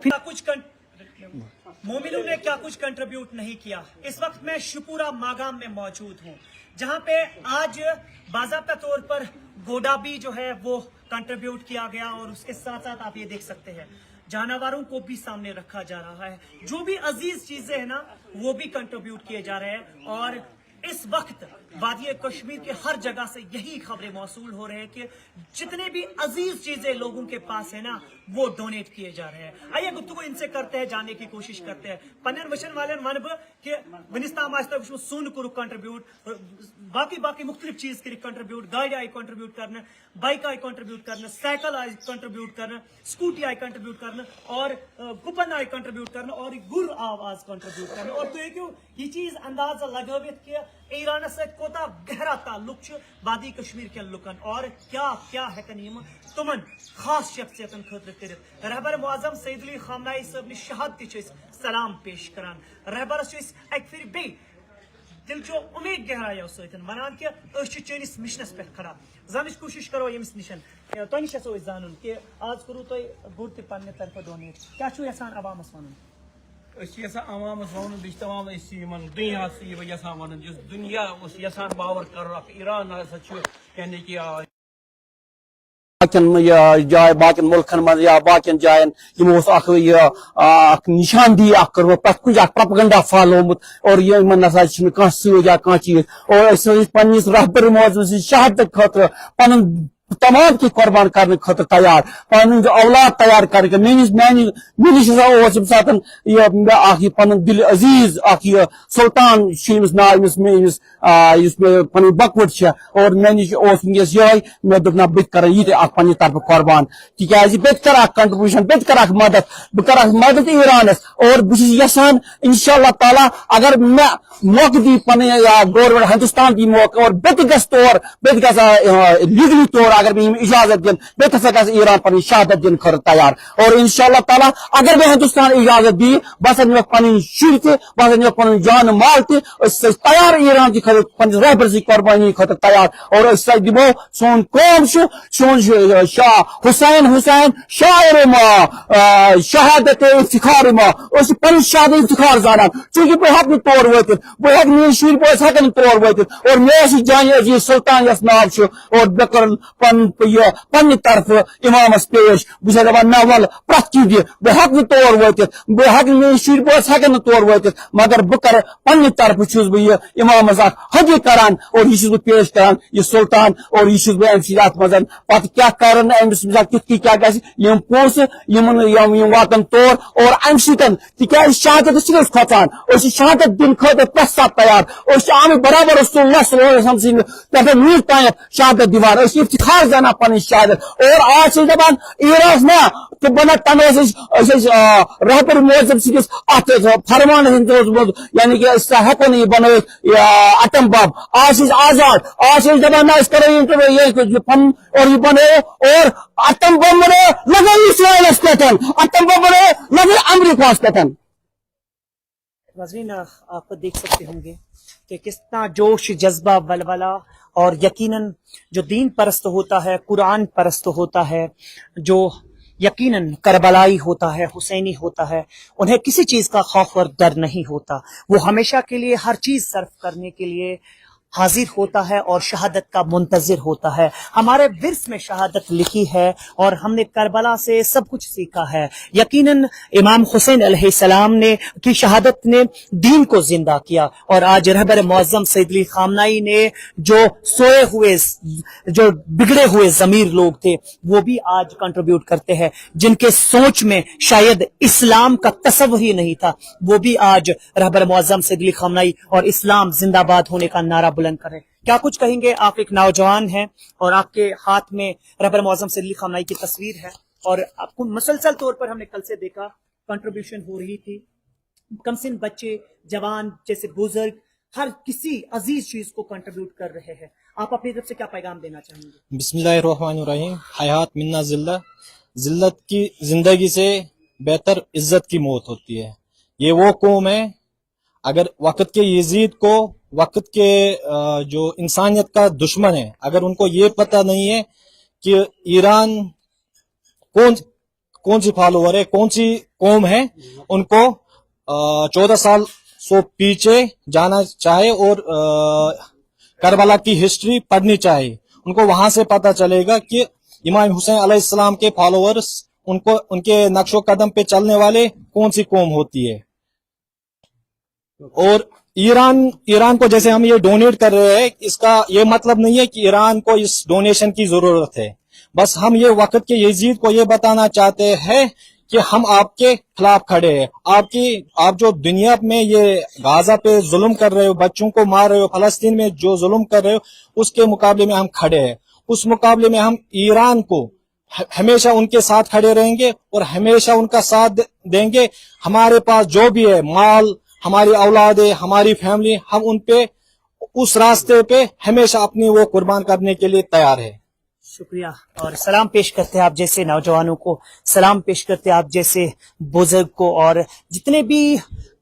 कुछ मोमिनों ने क्या कुछ कंट्रीब्यूट नहीं किया। इस वक्त मैं शुपूरा मागाम में मौजूद हूँ, जहाँ पे आज बाज़ाब्ता तौर पर गोडा भी जो है वो कंट्रीब्यूट किया गया, और उसके साथ साथ आप ये देख सकते हैं जानवरों को भी सामने रखा जा रहा है। जो भी अजीज चीजें हैं ना वो भी कंट्रीब्यूट किए जा रहे हैं, और इस वक्त वादी कश्मीर के हर जगह से यही खबरें मौसूल हो रहे हैं कि जितने भी अजीज चीजें लोगों के पास है ना वो डोनेट किए जा रहे हैं। आइए गुफ्तगू इनसे करते हैं, जानने की कोशिश करते हैं। पन्नन वशन वाले मनब के वनिस्ताम आज तक सुन कुर कंट्रीब्यूट, बाकी मुख्तलिफ चीज के कंट्रीब्यूट, गाड़ी आई कंट्रीब्यूट करना, बाइक आई कंट्रीब्यूट करना, साइकिल आई कंट्रीब्यूट करना, स्कूटी आई कंट्रीब्यूट करना, और गुपन आई कंट्रीब्यूट करना, और गुर आवाज कंट्रीब्यूट करना। और तो क्यों ये चीज अंदाजा लगावित कि ईरान से कोता गहरा ताल्लुक वादी कश्मीर के लुकन, और क्या क्या हेकन यम तुमन खास शख्सियतन खतर कर। रहबर मुआजम सईद अली खामनाई साहब ने शहादत सलाम पेश करान। रहबर एक फिर बे दिल चो उम्मीद गहरायो सतन वनान कि चनिस मिशनस पे खड़ा जानच कोशिश करो यमिस निशन तो निश जानन कि आज करू तुम गुर ते पन्ने तरफ डोनेट क्या छु यसान अवामस वनुन। अवामस वन बी तमाम दुनिया यसान वन जिस दुनिया यसान बावर कर ईरान यानी कि जाय बाकी मुल्कन मज या बाकी जायन निशानदी कर प्रोपेगेंडा फहलोमुत, और ये नसा या कह चीज, और पन्निस रहबर मौजूद शहादत खतर पन तमाम की कुर्बान करने खतर तैयार, पन औलाद तैयार कर मेनिस सात पन दिल अजीज सुल्तान नाम पन बकवट, और मे नश ये मे दोपना बह कर ये पन्ने तरफ कुर्बान, तिकाज बे कर कंट्रीब्यूशन, बे कर मदद, बह कर मदद ईरानस, और बस यसान इंशाअल्लाह ताला अगर मे मौका दी पन गवर्नमेंट हिंदुस्तान दी मौका, और बे तौर बे लीगली तौर अगर मैं इजाजत दिन बे ग ईरान पन शहादत दिन खर तैयार, और इंशाअल्लाह ताला अगर बे हिंदुस्तान इजाजत दी बस निक पन शुर बस निक पन जान माल तैयार ईरान की खर पन रहबर सी कुर्बानी खतर तैयार, और दिमो सोन कौम सोन शाह हुसैन शायर शहादत इफ्तिखार पन शहादत इफ्तिखार जाना, चूंकि बह हेक तौर वत बह मे शुर बस हेकन तौर वत, और मे जान अजीज सुल्तान यस नाव, और बे कर पन्ने तरफ इमामस पेश बस दपान ना वल प्रत चीज दि बह हेक तौर वत, बह हेक मे शुर बस हेकन तौर वत, मगर बह कर पन्ने तरफ छुस बह इमामस हदी करान, और यह पेश करान यह सुल्तान, और यह बह अत मज पे क्या कर अमिस कि क्या गम पोस वातन तौर, और अम सह शहादत खोचान शहादत दिन खतर प्रत सात तैयार, आम बराबर रसूलुल्लाह सल्लल्लाहु अलैहि वसल्लम पे मीर तान शहादत दिवान इफ्तिखार जाना पन शहादत, और आज दपान ईरान ना तो बना तन रहबर मौजूद सिस अत फरमान यानी कि हेको यह बन अटम बम, आज आजाद, आज दपान ना करो पन, और यह बने और अटम बम बने लगे इसराइल पे, अटम बम बने लगे अमरीका पे। नाज़रीन आप देख सकते होंगे कि कितना जोश, जज्बा, वलवला, और यकीनन जो दीन परस्त होता है, कुरान परस्त होता है, जो यकीनन करबलाई होता है, हुसैनी होता है, उन्हें किसी चीज का खौफ और डर नहीं होता। वो हमेशा के लिए हर चीज सर्व करने के लिए हाजिर होता है और शहादत का मुंतजिर होता है। हमारे विर्स में शहादत लिखी है और हमने करबला से सब कुछ सीखा है। यकीनन इमाम हुसैन अलैहिस्सलाम ने की शहादत ने दीन को जिंदा किया, और आज रहबर मुअज्जम सईद अली खामनाई ने जो सोए हुए, जो बिगड़े हुए जमीर लोग थे वो भी आज कंट्रीब्यूट करते हैं, जिनके सोच में शायद इस्लाम का तस्वर ही नहीं था, वो भी आज रहबर मुअज्जम सईद अली खामनाई और इस्लाम जिंदाबाद होने का नारा बुलंद करें। क्या कुछ कहेंगे? आप एक नौजवान हैं और आपके हाथ में रहबर मुअज्जम सईद अली खामनाई की तस्वीर है, और आपको मुसलसल तौर पर हमने कल से देखा कंट्रीब्यूशन हो रही थी। कमसिन बच्चे, जवान जैसे बुजुर्ग, हर किसी अजीज चीज को कंट्रीब्यूट कर रहे हैं। आप अपनी तरफ से क्या पैगाम देना चाहेंगे? बिस्मिल्लाहिर्रहमानिर्रहीम। हयात मिन्ना जिल्ला, जिल्लत की जिंदगी से बेहतर इज्जत की मौत होती है। ये वो कौम है, अगर वक्त के यजीद को, वक्त के जो इंसानियत का दुश्मन है, अगर उनको ये पता नहीं है कि ईरान कौन सी फॉलोअर है, कौन सी कौम है, उनको 14 साल सो पीछे जाना चाहे और करबला की हिस्ट्री पढ़नी चाहिए. उनको वहां से पता चलेगा कि इमाम हुसैन अलैहिस्सलाम के फॉलोअर्स, उनको उनके नक्शो कदम पे चलने वाले कौन सी कौम होती है. और ईरान को जैसे हम ये डोनेट कर रहे हैं, इसका ये मतलब नहीं है कि ईरान को इस डोनेशन की जरूरत है. बस हम ये वक्त के यजीद को ये बताना चाहते हैं कि हम आपके खिलाफ खड़े हैं. आप जो दुनिया में ये गाजा पे जुल्म कर रहे हो, बच्चों को मार रहे हो, फलस्तीन में जो जुल्म कर रहे हो, उसके मुकाबले में हम खड़े हैं. उस मुकाबले में हम ईरान को हमेशा उनके साथ खड़े रहेंगे और हमेशा उनका साथ देंगे. हमारे पास जो भी है, माल, हमारी औलाद है, हमारी फैमिली, हम उन पे उस रास्ते पे हमेशा अपनी वो कुर्बान करने के लिए तैयार है. शुक्रिया. और सलाम पेश करते हैं आप जैसे नौजवानों को, सलाम पेश करते हैं आप जैसे बुजुर्ग को, और जितने भी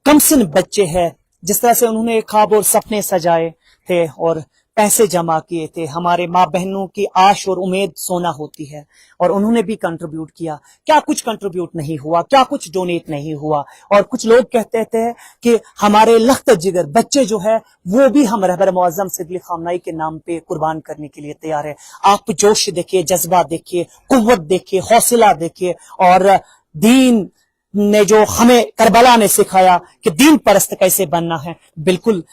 कमसिन बच्चे हैं, जिस तरह से उन्होंने ख्वाब और सपने सजाए थे और पैसे जमा किए थे. हमारे माँ बहनों की आश और उम्मीद सोना होती है, और उन्होंने भी कंट्रीब्यूट किया. क्या कुछ कंट्रीब्यूट नहीं हुआ, क्या कुछ डोनेट नहीं हुआ. और कुछ लोग कहते थे कि हमारे लख्त जिगर बच्चे जो है वो भी हम रहबर मुअज़्ज़म सैयद अली ख़ामनाई के नाम पे कुर्बान करने के लिए तैयार है. आप जोश देखिए, जज्बा देखिए, कुव्वत देखिए, हौसला देखिए. और दीन ने जो हमें करबला ने सिखाया कि दीन परस्त कैसे बनना है, बिल्कुल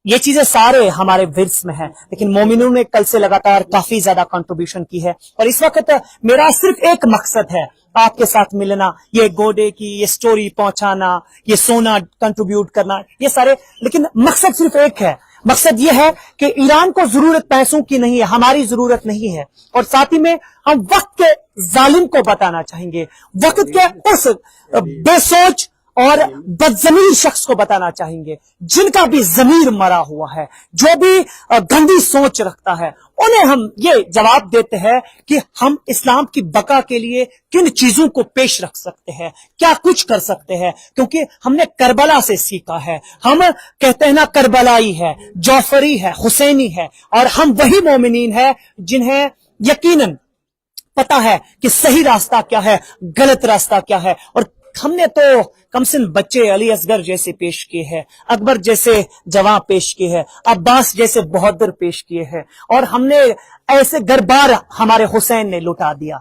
ये चीजें सारे हमारे विर्स में है. लेकिन मोमिनों ने कल से लगातार काफी ज्यादा कंट्रीब्यूशन की है, और इस वक्त मेरा सिर्फ एक मकसद है, आपके साथ मिलना, ये गोडे की ये स्टोरी पहुंचाना, ये सोना कंट्रीब्यूट करना, ये सारे. लेकिन मकसद सिर्फ एक है, मकसद ये है कि ईरान को जरूरत पैसों की नहीं है, हमारी जरूरत नहीं है. और साथ ही में हम वक्त के जालिम को बताना चाहेंगे, वक्त के उस बेसोच और बदजमीर शख्स को बताना चाहेंगे जिनका भी जमीर मरा हुआ है, जो भी गंदी सोच रखता है. उन्हें हम ये जवाब देते हैं कि हम इस्लाम की बका के लिए किन चीजों को पेश रख सकते हैं, क्या कुछ कर सकते हैं. क्योंकि हमने करबला से सीखा है. हम कहते हैं ना, करबलाई है, जौफरी है, हुसैनी है, और हम वही मोमिनीन है जिन्हें यकीनन पता है कि सही रास्ता क्या है, गलत रास्ता क्या है. और हमने तो कमसिन बच्चे अली असगर जैसे पेश किए हैं, अकबर जैसे जवां पेश किए हैं, अब्बास जैसे बहादुर पेश किए हैं, और हमने ऐसे गरबार हमारे हुसैन ने लुटा दिया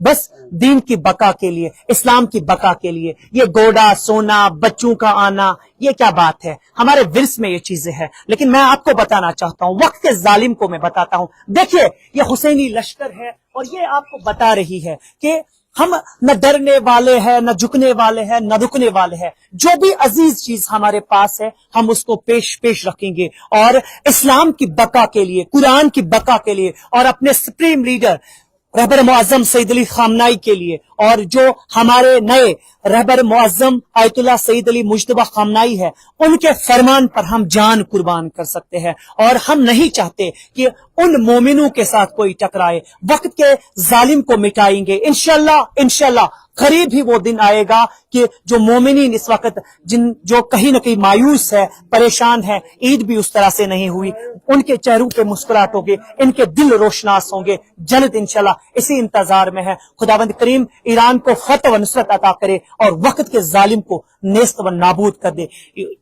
बस दीन की बका के लिए, इस्लाम की बका के लिए. ये गोडा, सोना, बच्चों का आना, ये क्या बात है. हमारे विर्स में ये चीजें हैं. लेकिन मैं आपको बताना चाहता हूं, वक्त के जालिम को मैं बताता हूं. देखिए, ये हुसैनी लश्कर है, और ये आपको बता रही है कि हम न डरने वाले हैं, न झुकने वाले हैं, न रुकने वाले हैं. जो भी अजीज चीज हमारे पास है, हम उसको पेश रखेंगे, और इस्लाम की बका के लिए, कुरान की बका के लिए, और अपने सुप्रीम लीडर रहबर मुअज़्ज़म सैयद अली ख़ामनाई के लिए, और जो हमारे नए रहबर मुअज़्ज़म आयतुल्लाह सैयद अली मुज्तबा ख़ामनाई है, उनके फरमान पर हम जान कुर्बान कर सकते हैं. और हम नहीं चाहते कि उन मोमिनों के साथ कोई टकराए. वक्त के जालिम को मिटाएंगे इंशाअल्लाह. इंशाअल्लाह करीब ही वो दिन आएगा कि जो मोमिनीन इस वक्त जो कहीं न कहीं मायूस है, परेशान है, ईद भी उस तरह से नहीं हुई, उनके चेहरों पे मुस्कुराहट होगी, इनके दिल रोशनास होंगे. जल्द इंशाल्लाह इसी इंतजार में है. खुदावंद करीम ईरान को फतह व नुसरत अता करे और वक्त के जालिम को नेस्त व नाबूद कर दे.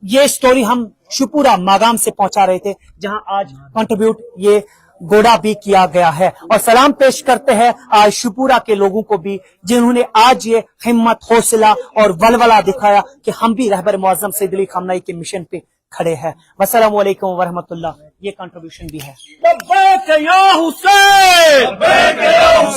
ये स्टोरी हम शुपूरा मागाम से पहुंचा रहे थे, जहां आज कंट्रीब्यूट ये गोड़ा भी किया गया है. और सलाम पेश करते हैं आज शुपूरा के लोगों को भी, जिन्होंने आज ये हिम्मत, हौसला और वलवला दिखाया कि हम भी रहबर मुअज़्ज़म सैयद अली ख़ामनाई के मिशन पे खड़े हैं. वस्सलामु अलैकुम वरहमतुल्लाह. ये कंट्रीब्यूशन भी है. लब्बैक या हुसैन, लब्बैक या हुसैन.